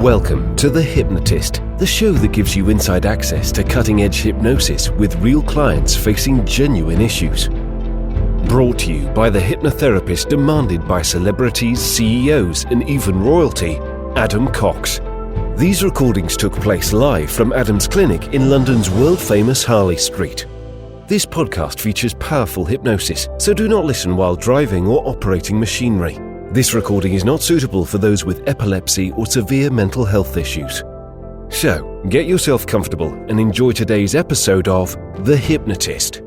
Welcome to The Hypnotist, the show that gives you inside access to cutting-edge hypnosis with real clients facing genuine issues. Brought to you by the hypnotherapist demanded by celebrities, CEOs, and even royalty, Adam Cox. These recordings took place live from Adam's clinic in London's world-famous Harley Street. This podcast features powerful hypnosis, so do not listen while driving or operating machinery. This recording is not suitable for those with epilepsy or severe mental health issues. So, get yourself comfortable and enjoy today's episode of The Hypnotist.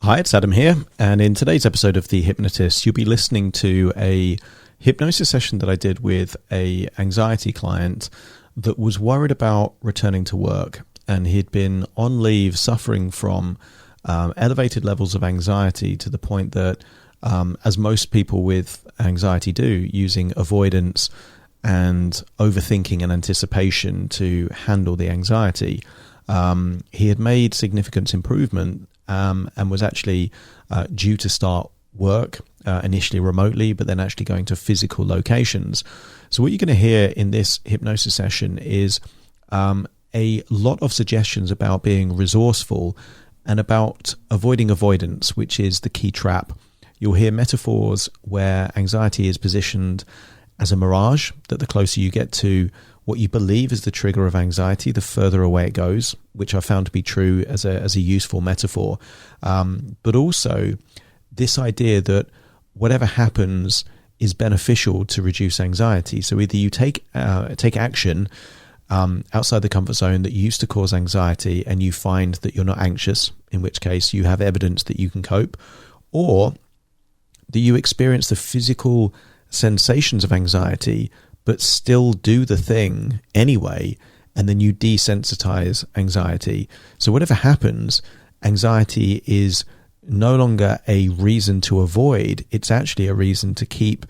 Hi, it's Adam here, and in today's episode of The Hypnotist, you'll be listening to a hypnosis session that I did with an anxiety client that was worried about returning to work, and he'd been on leave suffering from elevated levels of anxiety to the point that as most people with anxiety do, using avoidance and overthinking and anticipation to handle the anxiety. He had made significant improvement and was actually due to start work initially remotely, but then actually going to physical locations. So what you're going to hear in this hypnosis session is a lot of suggestions about being resourceful and about avoiding avoidance, which is the key trap. You'll hear metaphors where anxiety is positioned as a mirage, that the closer you get to what you believe is the trigger of anxiety, the further away it goes, which I found to be true as a useful metaphor. But also this idea that whatever happens is beneficial to reduce anxiety. So either you take action outside the comfort zone that used to cause anxiety and you find that you're not anxious, in which case you have evidence that you can cope, or that you experience the physical sensations of anxiety, but still do the thing anyway, and then you desensitize anxiety. So whatever happens, anxiety is no longer a reason to avoid. It's actually a reason to keep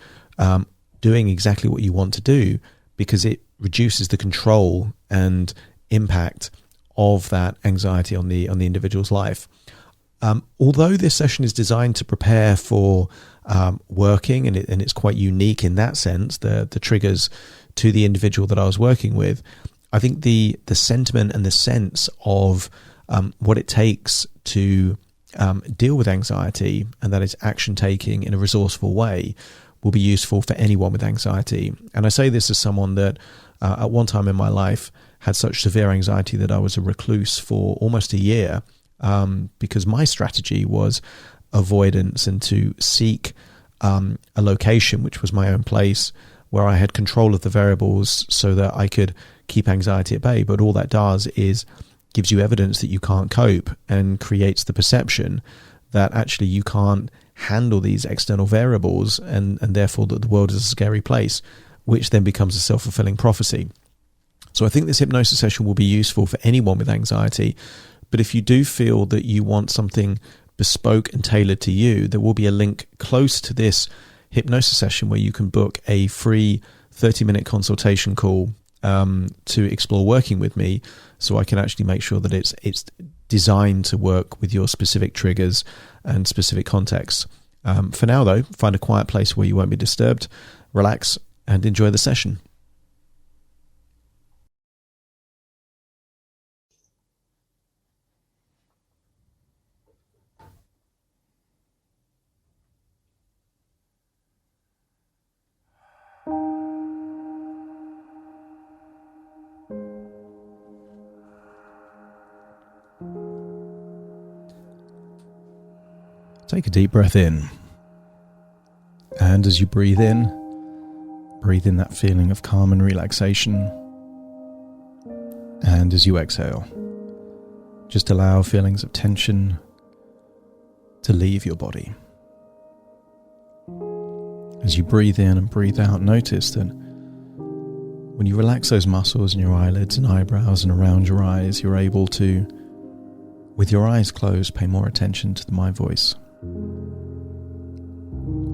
doing exactly what you want to do, because it reduces the control and impact of that anxiety on the individual's life. Although this session is designed to prepare for working, and it's quite unique in that sense, the triggers to the individual that I was working with, I think the sentiment and the sense of what it takes to deal with anxiety, and that is action taking in a resourceful way, will be useful for anyone with anxiety. And I say this as someone that at one time in my life had such severe anxiety that I was a recluse for almost a year, because my strategy was avoidance and to seek a location which was my own place where I had control of the variables so that I could keep anxiety at bay. But all that does is gives you evidence that you can't cope and creates the perception that actually you can't handle these external variables, and therefore that the world is a scary place, which then becomes a self-fulfilling prophecy. So I think this hypnosis session will be useful for anyone with anxiety. But if you do feel that you want something bespoke and tailored to you, there will be a link close to this hypnosis session where you can book a free 30-minute consultation call to explore working with me, so I can actually make sure that it's designed to work with your specific triggers and specific contexts. For now, though, find a quiet place where you won't be disturbed, relax, and enjoy the session. Take a deep breath in, and as you breathe in that feeling of calm and relaxation, and as you exhale, just allow feelings of tension to leave your body. As you breathe in and breathe out, notice that when you relax those muscles in your eyelids and eyebrows and around your eyes, you're able to, with your eyes closed, pay more attention to my voice.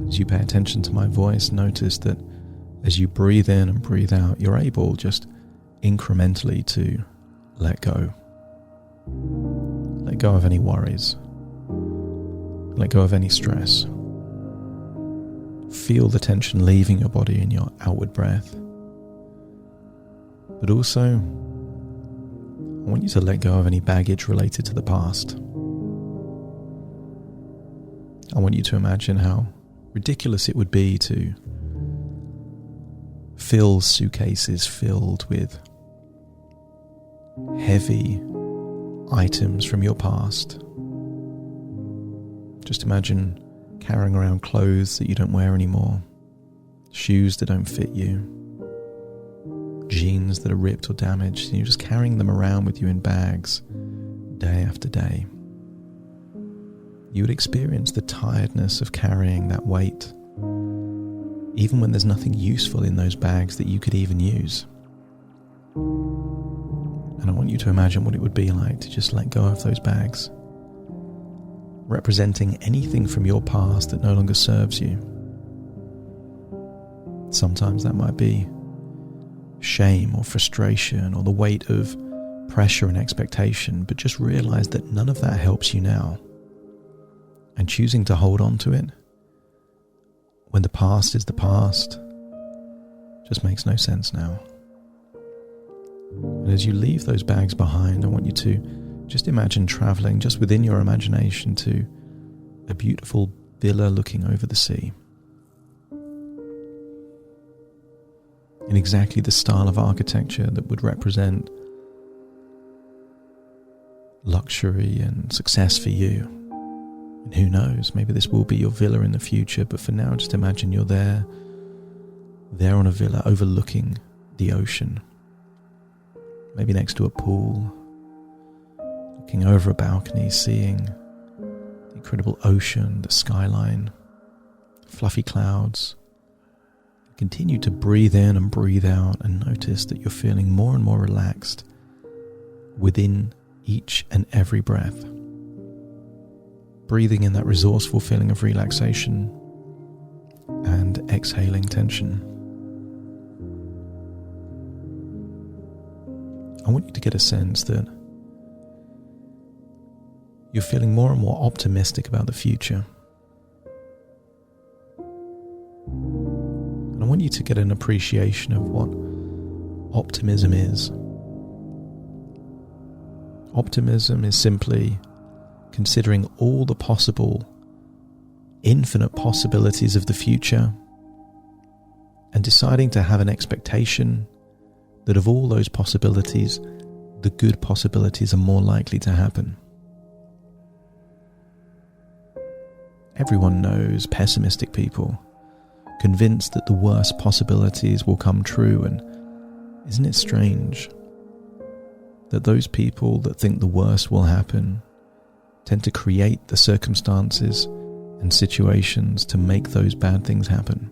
As you pay attention to my voice, notice that as you breathe in and breathe out, you're able just incrementally to let go. Let go of any worries. Let go of any stress. Feel the tension leaving your body in your outward breath. But also, I want you to let go of any baggage related to the past. I want you to imagine how ridiculous it would be to fill suitcases filled with heavy items from your past. Just imagine carrying around clothes that you don't wear anymore, shoes that don't fit you, jeans that are ripped or damaged, and you're just carrying them around with you in bags day after day. You would experience the tiredness of carrying that weight, even when there's nothing useful in those bags that you could even use. And I want you to imagine what it would be like to just let go of those bags, representing anything from your past that no longer serves you. Sometimes that might be shame or frustration or the weight of pressure and expectation, but just realize that none of that helps you now. And choosing to hold on to it when the past is the past just makes no sense now. And as you leave those bags behind, I want you to just imagine traveling just within your imagination to a beautiful villa looking over the sea. In exactly the style of architecture that would represent luxury and success for you. And who knows, maybe this will be your villa in the future, but for now just imagine you're there on a villa overlooking the ocean. Maybe next to a pool, looking over a balcony, seeing the incredible ocean, the skyline, fluffy clouds. Continue to breathe in and breathe out and notice that you're feeling more and more relaxed within each and every breath. Breathing in that resourceful feeling of relaxation and exhaling tension. I want you to get a sense that you're feeling more and more optimistic about the future. And I want you to get an appreciation of what optimism is. Optimism is simply considering all the possible, infinite possibilities of the future and deciding to have an expectation that of all those possibilities, the good possibilities are more likely to happen. Everyone knows pessimistic people, convinced that the worst possibilities will come true, and isn't it strange that those people that think the worst will happen tend to create the circumstances and situations to make those bad things happen?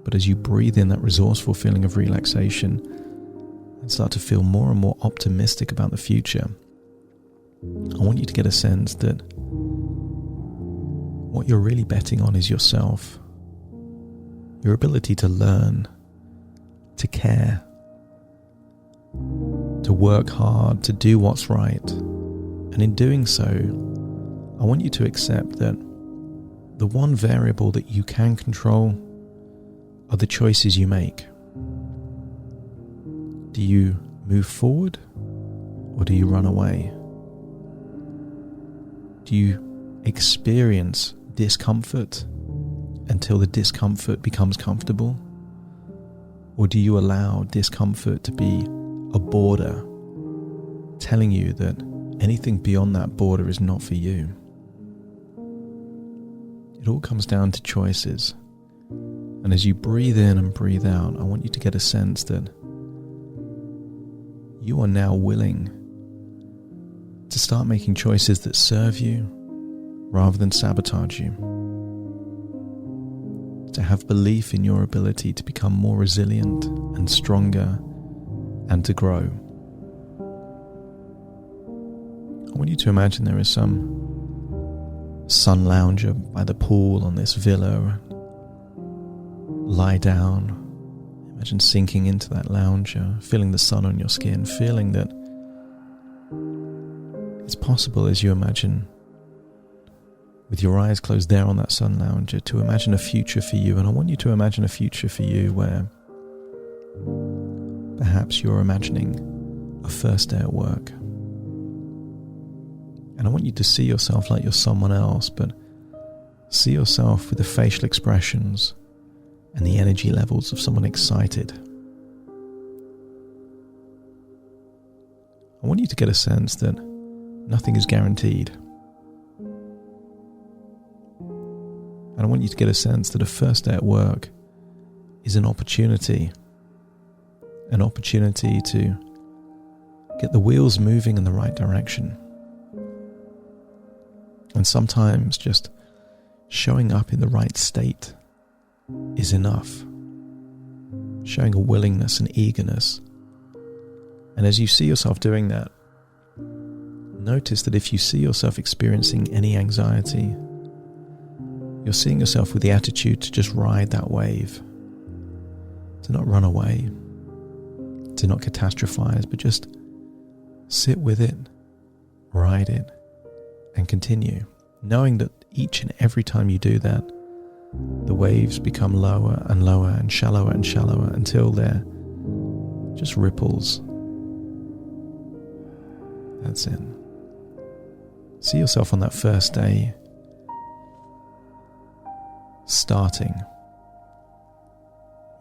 But as you breathe in that resourceful feeling of relaxation and start to feel more and more optimistic about the future, I want you to get a sense that what you're really betting on is yourself, your ability to learn, to care, to work hard, to do what's right. And in doing so, I want you to accept that the one variable that you can control are the choices you make. Do you move forward or do you run away? Do you experience discomfort until the discomfort becomes comfortable? Or do you allow discomfort to be a border telling you that anything beyond that border is not for you? It all comes down to choices. And as you breathe in and breathe out, I want you to get a sense that you are now willing to start making choices that serve you rather than sabotage you. To have belief in your ability to become more resilient and stronger and to grow. I want you to imagine there is some sun lounger by the pool on this villa. Lie down. Imagine sinking into that lounger, feeling the sun on your skin, feeling that it's possible as you imagine with your eyes closed there on that sun lounger, to imagine a future for you. And I want you to imagine a future for you where perhaps you're imagining a first day at work. And I want you to see yourself like you're someone else, but see yourself with the facial expressions and the energy levels of someone excited. I want you to get a sense that nothing is guaranteed. And I want you to get a sense that a first day at work is an opportunity to get the wheels moving in the right direction. And sometimes just showing up in the right state is enough. Showing a willingness and eagerness. And as you see yourself doing that, notice that if you see yourself experiencing any anxiety, you're seeing yourself with the attitude to just ride that wave. To not run away. To not catastrophize, but just sit with it, ride it, and continue. Knowing that each and every time you do that, the waves become lower and lower and shallower until they're just ripples. That's it. See yourself on that first day, starting,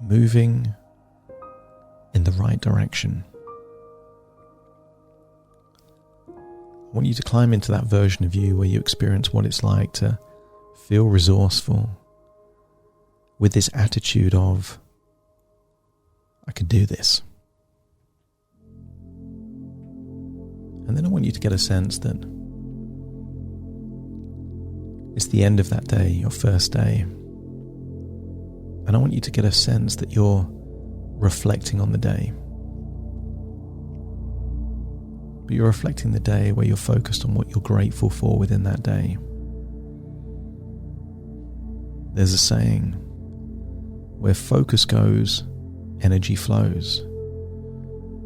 moving in the right direction. I want you to climb into that version of you where you experience what it's like to feel resourceful with this attitude of, I can do this. And then I want you to get a sense that it's the end of that day, your first day. And I want you to get a sense that you're reflecting on the day. But you're reflecting the day where you're focused on what you're grateful for within that day. There's a saying, where focus goes, energy flows.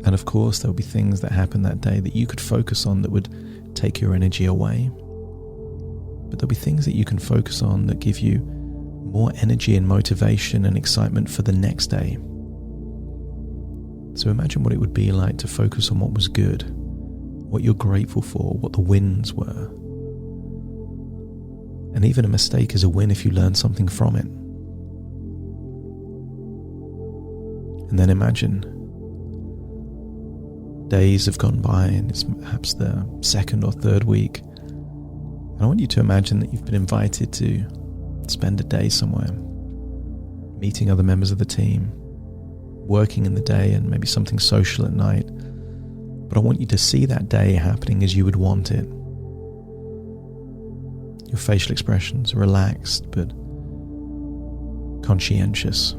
And of course, there'll be things that happen that day that you could focus on that would take your energy away. But there'll be things that you can focus on that give you more energy and motivation and excitement for the next day. So imagine what it would be like to focus on what was good, what you're grateful for, what the wins were. And even a mistake is a win if you learn something from it. And then imagine days have gone by and it's perhaps the second or third week. And I want you to imagine that you've been invited to spend a day somewhere, meeting other members of the team, working in the day and maybe something social at night. But I want you to see that day happening as you would want it. Your facial expressions are relaxed but conscientious.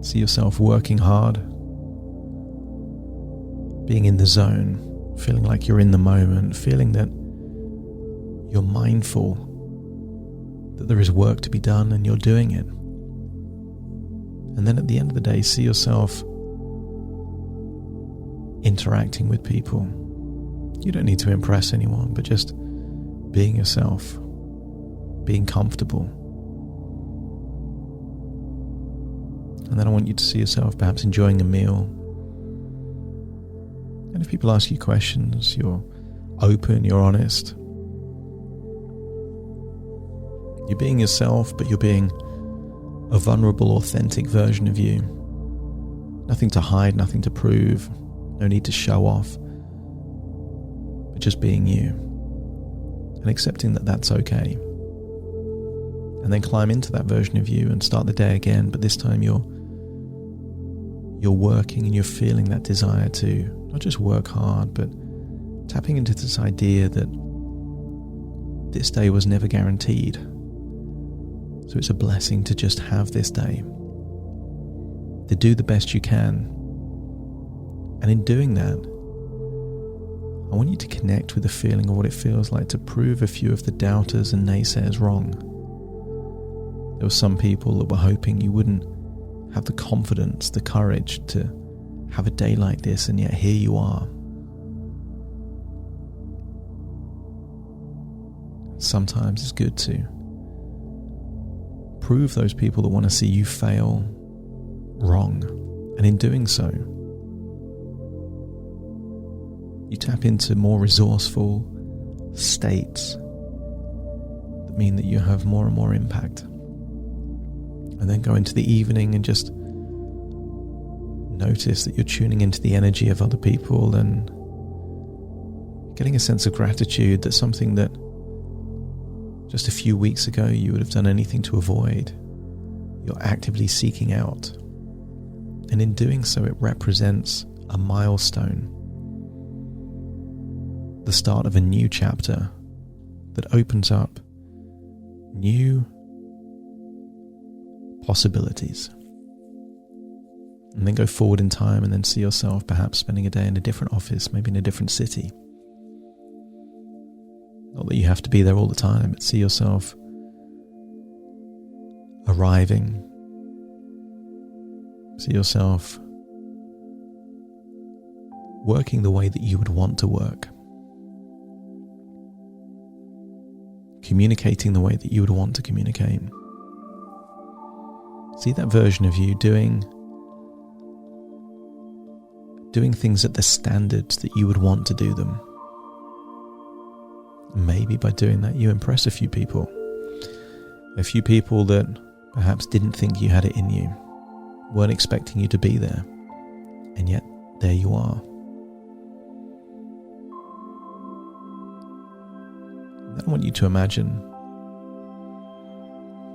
See yourself working hard, being in the zone, feeling like you're in the moment, feeling that you're mindful that there is work to be done and you're doing it. And then at the end of the day, see yourself interacting with people. You don't need to impress anyone, but just being yourself, being comfortable. And then I want you to see yourself perhaps enjoying a meal. And if people ask you questions, you're open, you're honest. You're being yourself, but you're being a vulnerable, authentic version of you. Nothing to hide, nothing to prove, no need to show off, but just being you. And accepting that that's okay. And then climb into that version of you and start the day again, but this time you're working and you're feeling that desire to not just work hard, but tapping into this idea that this day was never guaranteed. So it's a blessing to just have this day, to do the best you can. And in doing that, I want you to connect with the feeling of what it feels like to prove a few of the doubters and naysayers wrong. There were some people that were hoping you wouldn't have the confidence, the courage to have a day like this, and yet here you are. sometimes it's good to prove those people that want to see you fail wrong. And in doing so, you tap into more resourceful states that mean that you have more and more impact. And then go into the evening and just notice that you're tuning into the energy of other people and getting a sense of gratitude that something that just a few weeks ago you would have done anything to avoid, you're actively seeking out. And in doing so, it represents a milestone, the start of a new chapter that opens up new possibilities. And then go forward in time and then see yourself perhaps spending a day in a different office, maybe in a different city. Not that you have to be there all the time, but see yourself arriving. See yourself working the way that you would want to work. Communicating the way that you would want to communicate. See that version of you doing things at the standards that you would want to do them. Maybe by doing that you impress a few people that perhaps didn't think you had it in you, weren't expecting you to be there, and yet there you are. I want you to imagine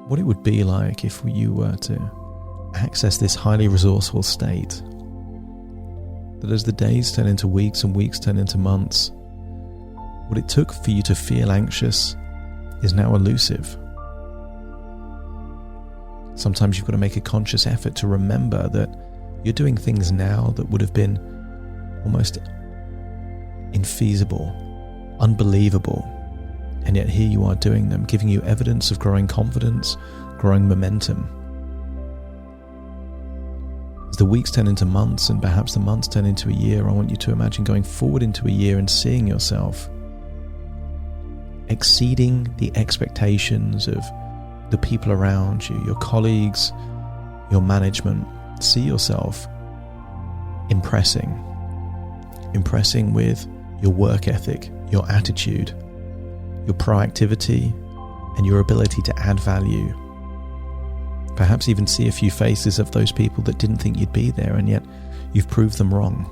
what it would be like if you were to access this highly resourceful state, that as the days turn into weeks and weeks turn into months, what it took for you to feel anxious is now elusive. Sometimes you've got to make a conscious effort to remember that you're doing things now that would have been almost infeasible, unbelievable, and yet here you are doing them, giving you evidence of growing confidence, growing momentum. As the weeks turn into months and perhaps the months turn into a year, I want you to imagine going forward into a year and seeing yourself exceeding the expectations of the people around you, your colleagues, your management. See yourself impressing with your work ethic, your attitude, your proactivity, and your ability to add value. Perhaps even see a few faces of those people that didn't think you'd be there, and yet you've proved them wrong.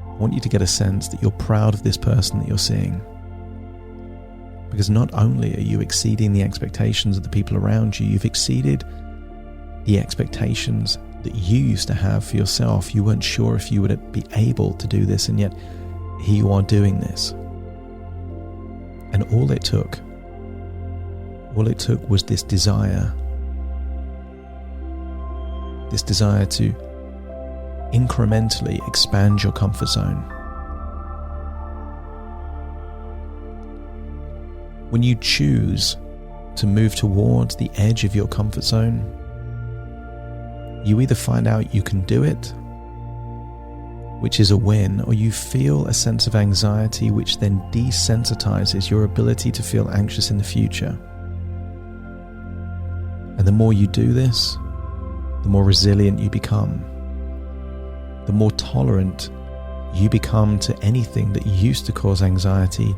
I want you to get a sense that you're proud of this person that you're seeing. Because not only are you exceeding the expectations of the people around you, you've exceeded the expectations that you used to have for yourself. You weren't sure if you would be able to do this, and yet here you are doing this. And all it took was this desire to incrementally expand your comfort zone. When you choose to move towards the edge of your comfort zone, you either find out you can do it, which is a win, or you feel a sense of anxiety, which then desensitizes your ability to feel anxious in the future. And the more you do this, the more resilient you become, the more tolerant you become to anything that used to cause anxiety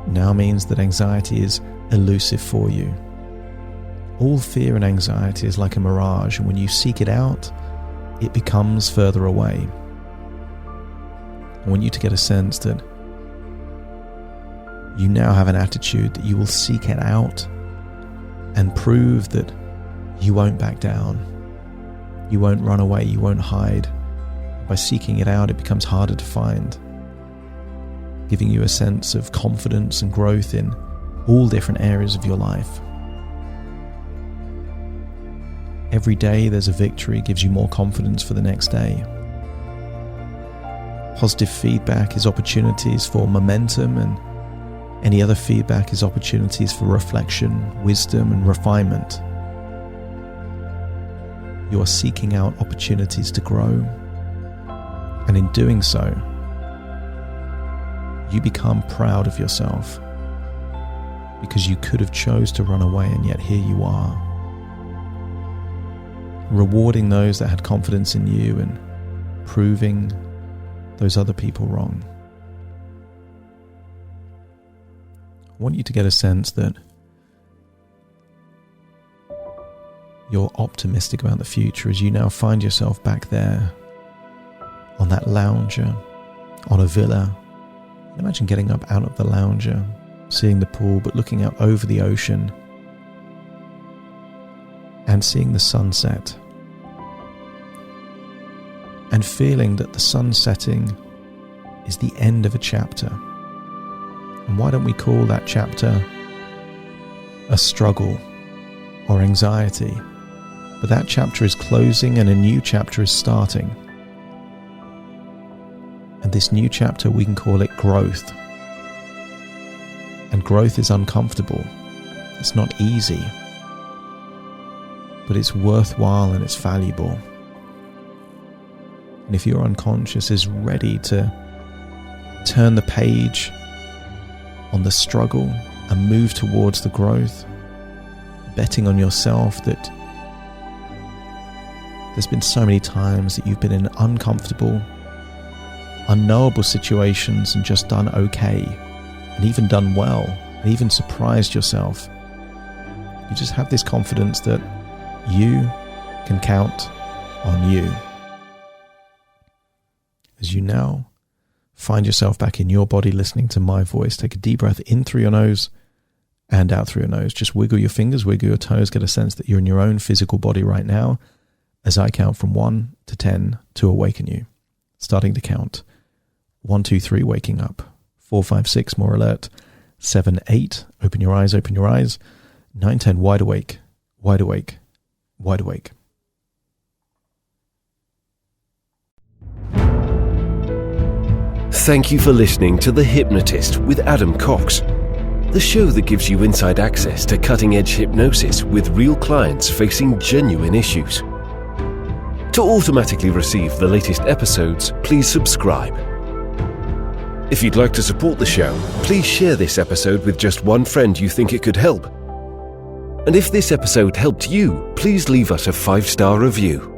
now means that anxiety is elusive for you. All fear and anxiety is like a mirage, and when you seek it out, it becomes further away. I want you to get a sense that you now have an attitude that you will seek it out and prove that you won't back down. You won't run away, you won't hide. By seeking it out, it becomes harder to find, giving you a sense of confidence and growth in all different areas of your life. Every day there's a victory, gives you more confidence for the next day. Positive feedback is opportunities for momentum, and any other feedback is opportunities for reflection, wisdom, and refinement. You are seeking out opportunities to grow, and in doing so, you become proud of yourself. because you could have chose to run away, and yet here you are, rewarding those that had confidence in you and proving those other people wrong. I want you to get a sense that you're optimistic about the future as you now find yourself back there on that lounger, on a villa. Imagine getting up out of the lounger, seeing the pool, but looking out over the ocean and seeing the sunset, and feeling that the sun setting is the end of a chapter. And why don't we call that chapter a struggle or anxiety? But that chapter is closing and a new chapter is starting. And this new chapter, we can call it growth. And growth is uncomfortable. It's not easy. But it's worthwhile and it's valuable. And if your unconscious is ready to turn the page on the struggle and move towards the growth, betting on yourself that there's been so many times that you've been in uncomfortable, unknowable situations and just done okay, and even done well, and even surprised yourself. You just have this confidence that you can count on you. As you now find yourself back in your body listening to my voice, take a deep breath in through your nose and out through your nose. Just wiggle your fingers, wiggle your toes, get a sense that you're in your own physical body right now as I count from 1 to 10 to awaken you. Starting to count. 1, 2, 3, waking up. 4, 5, 6, more alert. 7, 8, open your eyes, open your eyes. 9, 10, wide awake, wide awake, wide awake. Thank you for listening to The Hypnotist with Adam Cox, the show that gives you inside access to cutting-edge hypnosis with real clients facing genuine issues. To automatically receive the latest episodes, please subscribe. If you'd like to support the show, please share this episode with just one friend you think it could help. And if this episode helped you, please leave us a 5-star review.